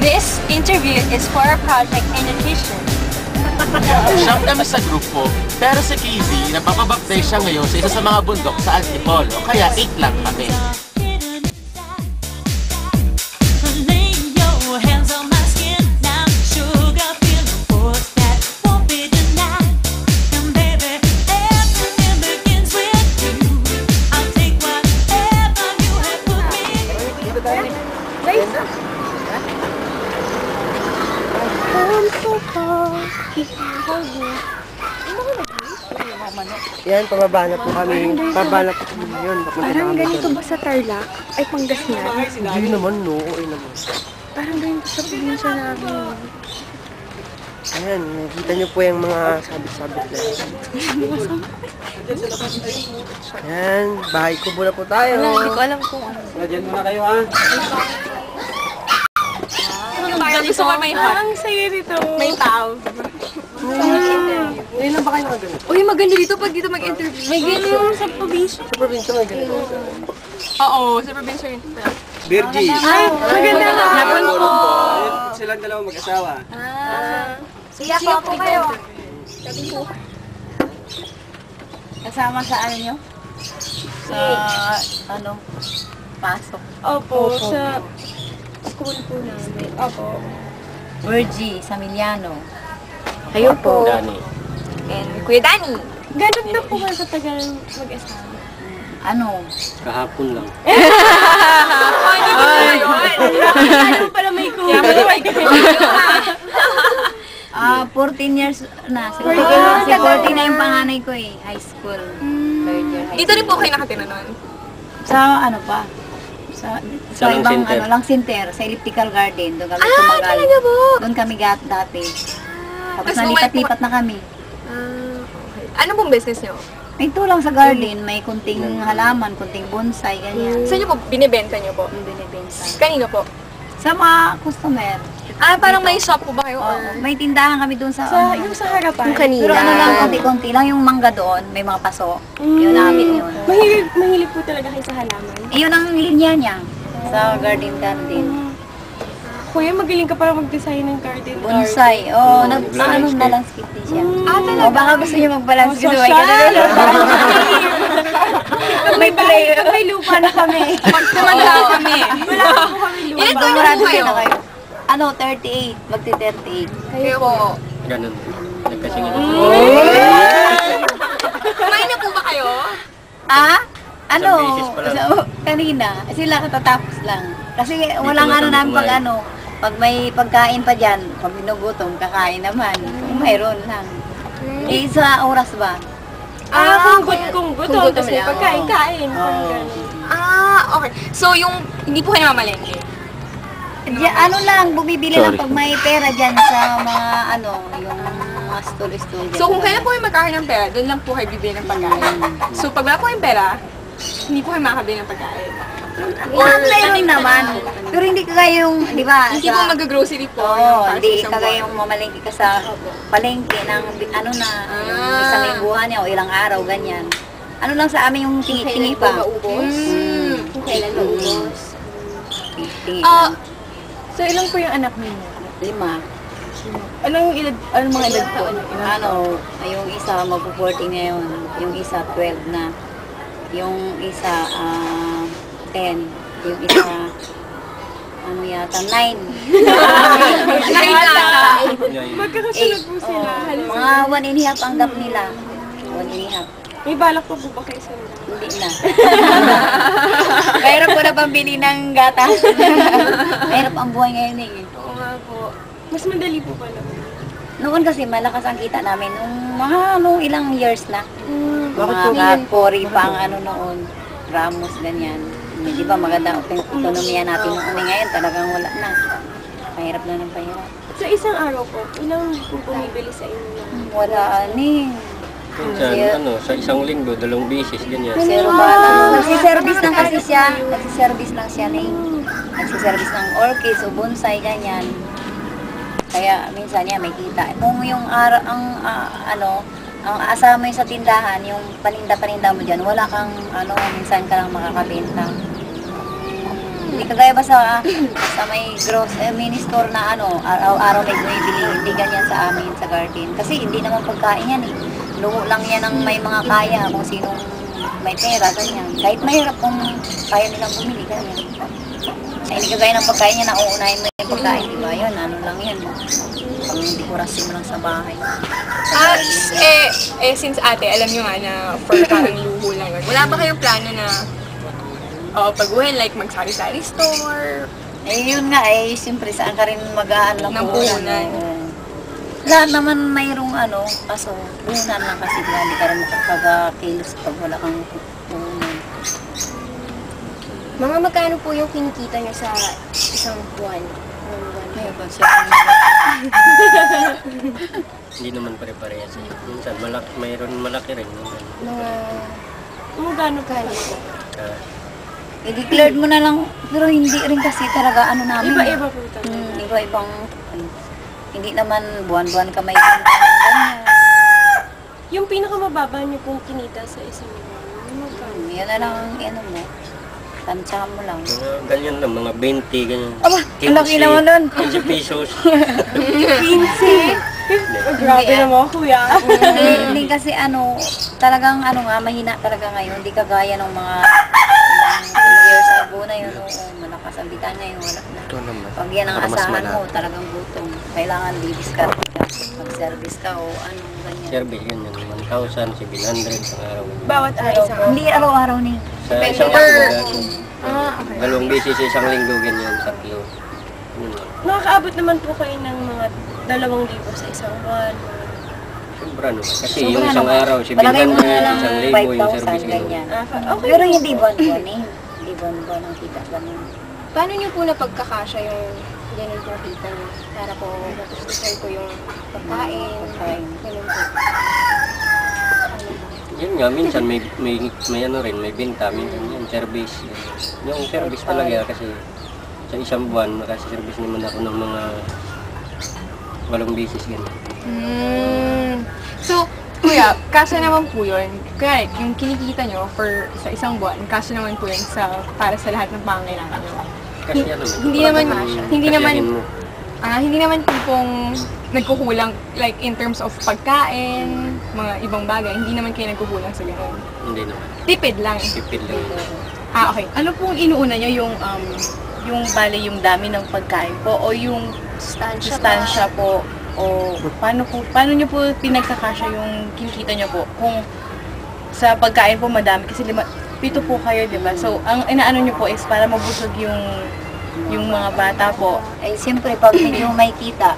This interview is for our project in nutrition. Siyam kami sa grupo, pero si KZ, napapabaptize siya ngayon sa isa sa mga bundok sa Antipolo, kaya 8 lang kami. Yan, pababa na po kami. Pababa na po kami yun. Parang ganito ba sa Tarlac? Ay, Pangasinan? Hindi naman, no. Okay naman. Parang ganito sa probinsya namin. Ayan, nakita niyo po yung mga sabit-sabit na yan. Ayan, bahay kubo na po tayo. Hindi ko alam kung ano. Diyan muna kayo, ha? Gusto ko may hot. Ang saya dito. May tao. Ngayon lang ba kayo nakaganito? Uy, maganda dito pag dito mag-interview. May ganito sa probinsya. Sa probinsya may ganito. Oo, sa probinsya yun. Virgie. Ay, maganda nga. Hapon po. Silang dalawang mag-asawa. Siya po kayo. Kasama sa ano nyo? Sa ano? Pasok. Opo, sa school po namin. Opo. Virgie, Samiliano. Kayo po. Dani. And Kuya Danny. Ganun na po kayo katagal mag-asawa. Ano? Kahapon lang. Ano pala may kuya? 14 years na. Si 14 na yung panganay ko eh. High school. Third year high Dito rin po kayo nakatira nun? Sa ano pa? Sa ibang Center. ano lang center, sa elliptical garden. Doon kami tumagal. talaga po? Doon kami dati. Tapos Tapos nalipat-lipat na kami. Okay. Ano pong business nyo? Ito lang sa garden, may kunting halaman, kunting bonsai, ganyan. Saan nyo po binibenta nyo po? Yung binibenta. Kanino po? Sa mga customer. Parang may shop po ba kayo? Oo, may tindahan kami doon sa ano. Yung sa harapan? Yung Pero ano lang, konti-konti lang yung mangga doon, may mga paso. Yun namin yun. Mahilig po talaga kayo sa halaman. Yun ang linya niya sa garden. Kuya, magaling ka para mag-design ng garden. Bonsai. Oo, ano na landscape din siya. Talaga? O baka gusto niyo mag-landscape. May May lupa na kami. Magkumanda kami. Wala po kami lupa. Ilan taon na po kayo? Ano, 38. Magti-38. Kayo po. Ganun. Nagkasingin. Kumain na po ba kayo? Ah? Ano? Isang beses pa lang. Kanina. Sila katatapos lang. Kasi walang ano namin pag ano. Pag may pagkain pa dyan, pag binugutom, kakain naman. Kung mayroon lang. Eh, sa oras ba? Kung gutom, Kung gutom tapos may lang. pagkain-kain. Parang Oo. ganun. Okay. So, hindi po kayo namamalengke? Ano lang, bumibili lang Sorry. pag may pera dyan sa mga yung mga store-store. So, kung kailan po kayo magkakaroon ng pera, doon lang po kayo bibili ng pagkain. So, pag wala po kayong pera, hindi po kayo makakabili ng pagkain. Or meron naman. Pero hindi kagaya yung, di ba? Hindi po mag-grocery po. Oo, yung para sa hindi isang kagaya buwan. yung mamalengke ka sa palengke ng yung isang lingguhan niya o ilang araw, ganyan. Ano lang sa amin yung tingi-tingi pa. Kung kailan maubos. Tingi Ah, lang. So, ilan po yung anak ninyo? 5. Anong mga edad po? Yung isa magpo-14 ngayon, yung isa 12 na. Yung isa 10, yung isa yata 9. Magkakasunod po sila. Mga 1.5 ang gap nila. 1.5. May balak po ba kayo sa nila? Hindi na. Mahirap po na pambili ng gatas. Mahirap ang buhay ngayon eh. Oo nga po. Mas madali po pala. Noon kasi malakas ang kita namin nung ilang years na. Bakit po? Mga Cory pa ang noon. Ramos, ganyan. Di ba maganda ang ekonomiya natin noon ngayon talagang wala na. Mahirap na ng pahirap. Sa isang araw po, ilang po bumibili sa inyo? Wala ni. Minsan, sa isang linggo, 2 beses, ganyan. Zero balance. Nagsiservice lang kasi siya. Nagsiservice lang siya nagsiservice ng orchids o bonsai, ganyan. Kaya minsan niya may kita. Kung yung ang asama mo yung sa tindahan, yung paninda mo dyan, wala kang minsan ka lang makakabenta. Hindi kagaya ba sa may mini store na araw-araw may bumibili, hindi ganyan sa amin sa garden. Kasi hindi naman pagkain yan eh. Luho lang yan ang may mga kaya kung sinong may pera, ganyan. Kahit mahirap kung kaya nilang bumili, ganyan. Ay, hindi kagaya ng pagkain niya na uunahin mo yung pagkain, di ba? Yun, lang yan. Pang dekorasyon mo lang sa bahay. Since ate, alam nyo nga na for parang luho lang yun. Wala ba kayong plano na pag-uwi, like mag-sari-sari store? Yun nga siyempre saan ka rin mag-aan lang Ng puhunan. Lahat naman mayroong kaso puhunan lang kasi hindi ka rin makapag-kilos pag wala kang puhunan. Mga magkano po yung kinikita nyo sa isang buwan? May siya. Hindi naman pare-parehas. Minsan, mayroon malaki rin. Magkano po? I-declared mo na lang, pero hindi rin kasi talaga namin. Iba-iba po ito. Iba-ibang, hindi naman buwan-buwan ka may ganyan. Yung pinakamababa niyo pong kinita sa isang buwan, magkano? Yan na lang ang mo. Tansyahan mo lang. Mga ganyan lang, mga 20, ganyan. Aba, ang laki naman nun. 15 pesos. 15? Grabe naman, kuya. Hindi kasi talagang mahina talaga ngayon. Hindi kagaya ng mga ilang years ago na yun. Malakas ang bita ngayon. Wala na. Ito naman. Pag yan ang Para mas asahan mo, malapit. talagang gutom. Kailangan di-discard ka. Mag-service ka o ganyan. Service, ganyan. 1,700 sa araw. Bawat araw. Hindi araw-araw ni. Sa isang linggo, Okay. 2 beses sa isang linggo, ganyan, 3. Yun lang. Nakakaabot naman po kayo ng mga 2,000 sa isang buwan. Sobra no. Kasi Sobra yung isang naman. araw, Palagay mo 700, na lang 1,000 yung 5,000 service, ganyan. ganyan. Okay. Pero hindi buwan-buwan eh. Hindi buwan-buwan ang kita. Ganun. Paano nyo po napagkakasya yung ganun po kita nyo? Para po matutusan ko yung pagkain. Pagkain. Ganun po. Yun nga, minsan may may benta, minsan yung service. Yung service talaga kasi sa isang buwan, nakasi-service naman ako ng mga 8 beses ganyan. So, kuya, kasya naman po yun. Kaya yung kinikita nyo for sa isang buwan, kasya naman po yun para sa lahat ng pangangailangan nyo. Kasi ano, Hindi naman tipong nagkukulang like in terms of pagkain, mga ibang bagay, hindi naman kayo nagkukulang sa ganun. Hindi naman. Tipid lang. Tipid lang. Okay. Ano pong inuuna niyo yung yung dami ng pagkain po o yung sustansya po o paano niyo po pinagkakasya yung kinikita niyo po kung sa pagkain po madami kasi 7 po kayo, 'di ba? So ang inaano niyo po is para mabusog yung mga bata po. Siyempre, pag medyo may kita,